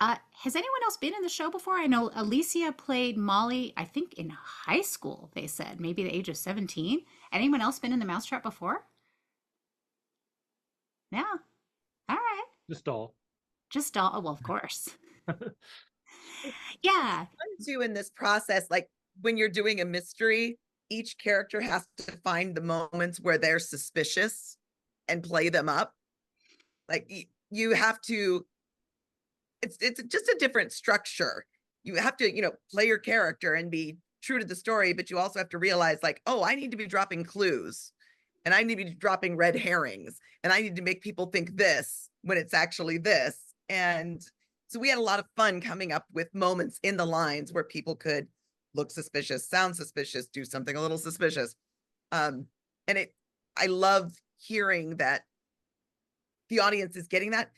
Has anyone else been in the show before? I know Alicia played Molly, I think in high school, they said, maybe the age of 17. Anyone else been in the Mousetrap before? Yeah. All right. Just Doll. Just Doll. Oh, well, of course. Yeah. Do in this process, like when you're doing a mystery, each character has to find the moments where they're suspicious and play them up. Like you have to, it's just a different structure. You have to, play your character and be true to the story, but you also have to realize like, oh, I need to be dropping clues and I need to be dropping red herrings and I need to make people think this when it's actually this. And so we had a lot of fun coming up with moments in the lines where people could look suspicious, sound suspicious, do something a little suspicious. I love hearing that the audience is getting that.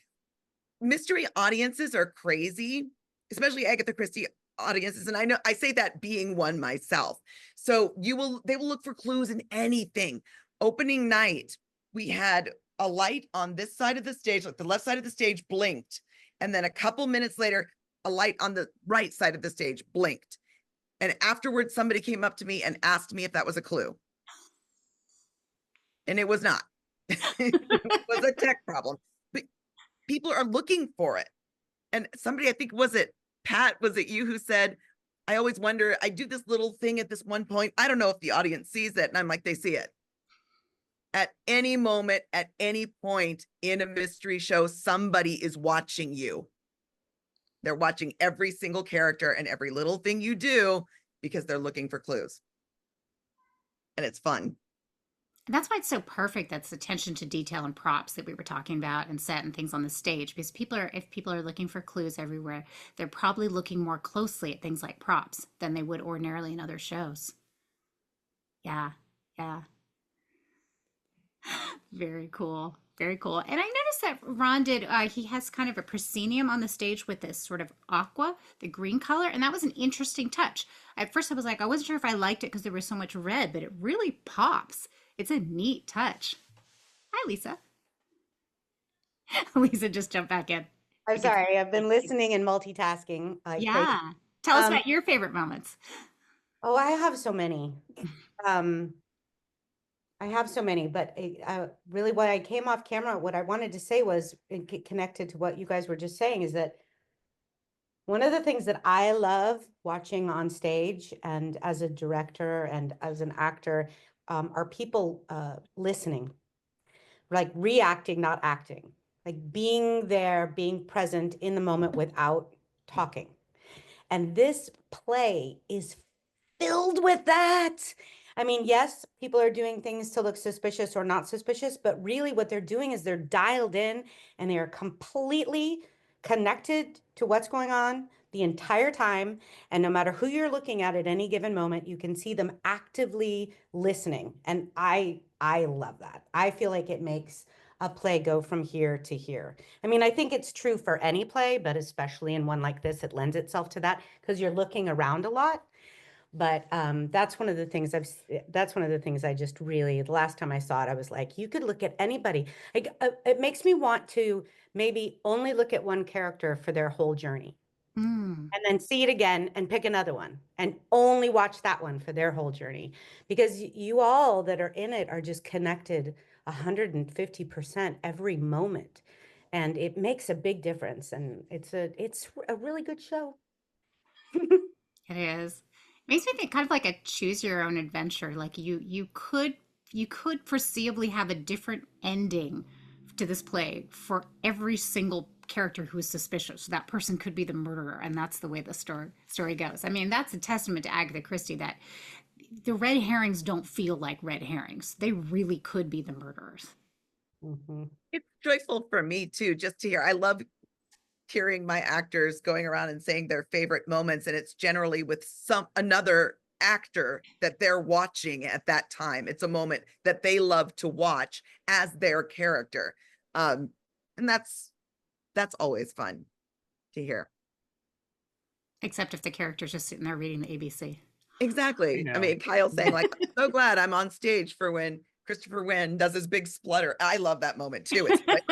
Mystery audiences are crazy, especially Agatha Christie audiences. And I know I say that being one myself. So they will look for clues in anything. Opening night, we had a light on this side of the stage, like the left side of the stage blinked. And then a couple minutes later, a light on the right side of the stage blinked. And afterwards, somebody came up to me and asked me if that was a clue. And it was not. It was a tech problem. But people are looking for it. And somebody, I think, was it Pat? Was it you who said, I always wonder, I do this little thing at this one point. I don't know if the audience sees it. And I'm like, they see it. At any moment, at any point in a mystery show, somebody is watching you. They're watching every single character and every little thing you do because they're looking for clues. And it's fun. And that's why it's so perfect. That's attention to detail and props that we were talking about, and set and things on the stage. Because if people are looking for clues everywhere, they're probably looking more closely at things like props than they would ordinarily in other shows. Yeah, yeah. Very cool. Very cool. And I noticed that Ron did, he has kind of a proscenium on the stage with this sort of aqua, the green color. And that was an interesting touch. At first I was like, I wasn't sure if I liked it because there was so much red, but it really pops. It's a neat touch. Hi, Lisa. Lisa just jumped back in. I'm sorry, I've been listening and multitasking. Yeah. Tell us about your favorite moments. Oh, I have so many. I have so many, but really what I came off camera, what I wanted to say was connected to what you guys were just saying, is that one of the things that I love watching on stage and as a director and as an actor are people listening, like reacting, not acting, like being there, being present in the moment without talking. And this play is filled with that. I mean, yes, people are doing things to look suspicious or not suspicious, but really what they're doing is they're dialed in and they are completely connected to what's going on the entire time. And no matter who you're looking at any given moment, you can see them actively listening. And I love that. I feel like it makes a play go from here to here. I mean, I think it's true for any play, but especially in one like this, it lends itself to that because you're looking around a lot. But that's one of the things I just really, the last time I saw it, I was like, you could look at anybody. Like, it makes me want to maybe only look at one character for their whole journey. And then see it again and pick another one and only watch that one for their whole journey. Because you all that are in it are just connected 150% every moment. And it makes a big difference. And it's a really good show. It is. It makes me think kind of like a choose your own adventure. Like you could foreseeably have a different ending to this play for every single character who is suspicious. That person could be the murderer, and that's the way the story goes. I mean, that's a testament to Agatha Christie that the red herrings don't feel like red herrings. They really could be the murderers. It's joyful for me too, just to hear. I love hearing my actors going around and saying their favorite moments, and it's generally with another actor that they're watching at that time. It's a moment that they love to watch as their character. And that's always fun to hear. Except if the character's just sitting there reading the ABC. Exactly. I mean, Kyle's saying like, I'm so glad I'm on stage for when Christopher Wren does his big splutter. I love that moment too. It's like,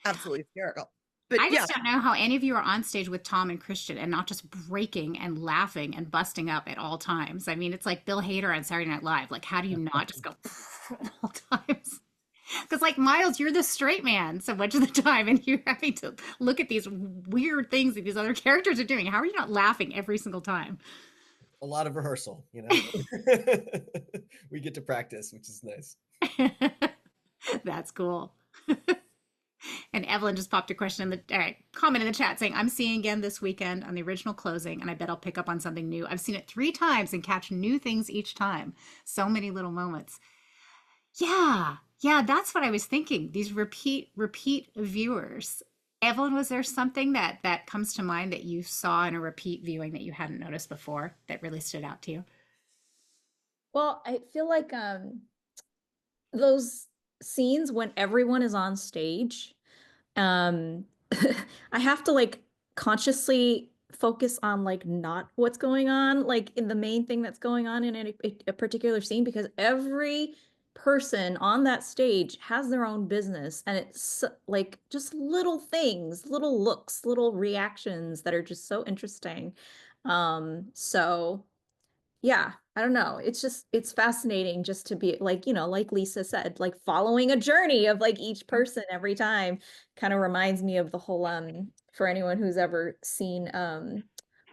absolutely hysterical. But I just don't know how any of you are on stage with Tom and Christian and not just breaking and laughing and busting up at all times. I mean, it's like Bill Hader on Saturday Night Live. Like, how do you not just go at all times? Because like Miles, you're the straight man so much of the time, and you're having to look at these weird things that these other characters are doing. How are you not laughing every single time? A lot of rehearsal, you know. We get to practice, which is nice. That's cool. And Evelyn just popped a question in the comment in the chat saying, I'm seeing again this weekend on the original closing, and I bet I'll pick up on something new. I've seen it 3 times and catch new things each time. So many little moments. Yeah, that's what I was thinking. These repeat viewers. Evelyn, was there something that comes to mind that you saw in a repeat viewing that you hadn't noticed before that really stood out to you? Well, I feel like those scenes when everyone is on stage, I have to like consciously focus on like not what's going on, like in the main thing that's going on in a particular scene, because every person on that stage has their own business, and it's like just little things, little looks, little reactions that are just so interesting. So yeah, I don't know. It's fascinating just to be like, like Lisa said, like following a journey of like each person every time. Kind of reminds me of the whole for anyone who's ever seen oh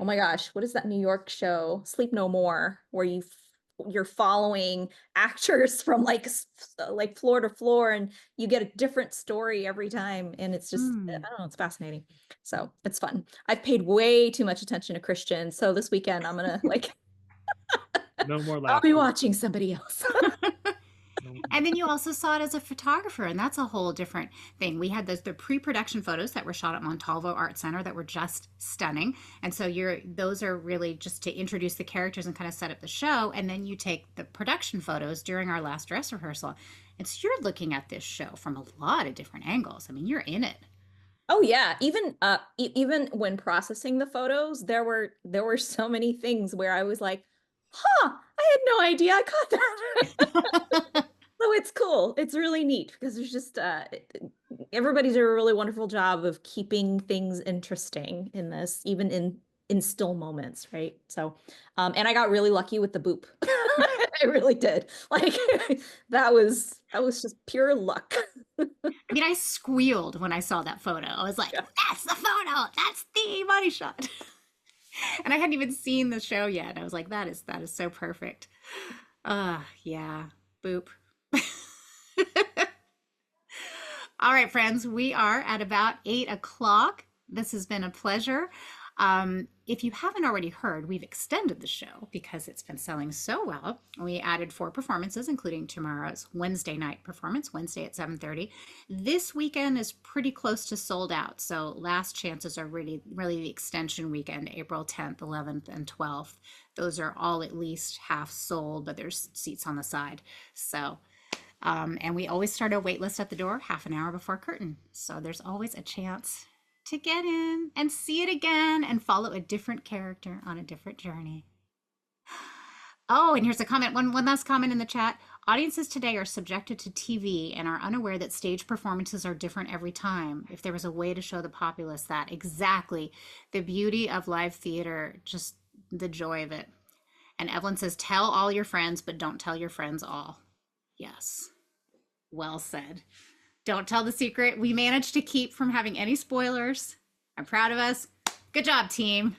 my gosh, what is that New York show, Sleep No More, where you you're following actors from like floor to floor, and you get a different story every time, and it's just I don't know, it's fascinating. So it's fun. I've paid way too much attention to Christian, so this weekend I'm gonna like No more I'll be laughter. watching somebody else. And then you also saw it as a photographer, and that's a whole different thing. We had the pre-production photos that were shot at Montalvo Art Center that were just stunning. And so those are really just to introduce the characters and kind of set up the show. And then you take the production photos during our last dress rehearsal. And so you're looking at this show from a lot of different angles. I mean, you're in it. Oh yeah, even when processing the photos, there were so many things where I was like, "Huh, I had no idea I caught that." So it's cool. It's really neat because there's just everybody did a really wonderful job of keeping things interesting in this, even in still moments, right? So, and I got really lucky with the boop. I really did. Like that was just pure luck. I mean, I squealed when I saw that photo. I was like, that's the photo. That's the money shot. And I hadn't even seen the show yet. I was like, that is so perfect. Yeah, boop. All right, friends, we are at about 8 o'clock. This has been a pleasure. If you haven't already heard, we've extended the show because it's been selling so well. We added 4 performances, including tomorrow's Wednesday night performance, Wednesday at 7:30. This weekend is pretty close to sold out, so last chances are really the extension weekend, April 10th, 11th, and 12th. Those are all at least half sold, but there's seats on the side. So, and we always start a wait list at the door half an hour before curtain. So there's always a chance to get in and see it again and follow a different character on a different journey. Oh, and here's a comment, one last comment in the chat. Audiences today are subjected to TV and are unaware that stage performances are different every time. If there was a way to show the populace that, exactly, the beauty of live theater, just the joy of it. And Evelyn says, tell all your friends, but don't tell your friends all. Yes, well said. Don't tell the secret. We managed to keep from having any spoilers. I'm proud of us. Good job, team.